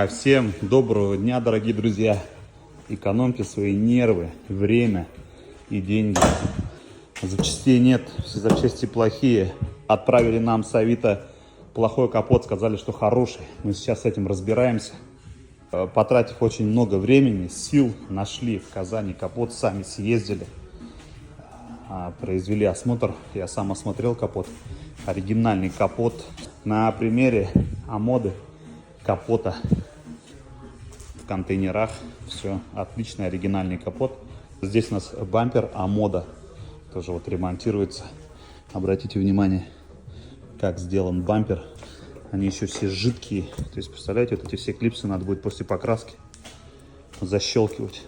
Всем доброго дня, дорогие друзья. Экономьте свои нервы, время и деньги. Запчастей нет, все запчасти плохие. Отправили нам с Авито плохой капот, сказали, что хороший. Мы сейчас с этим разбираемся. Потратив очень много времени, сил, нашли в Казани капот, сами съездили. Произвели осмотр, я сам осмотрел капот. Оригинальный капот. На примере Амоды капота в контейнерах. Все, отличный оригинальный капот. Здесь у нас бампер Амода. Тоже вот ремонтируется. Обратите внимание, как сделан бампер. Они еще все жидкие. То есть, представляете, вот эти все клипсы надо будет после покраски защелкивать.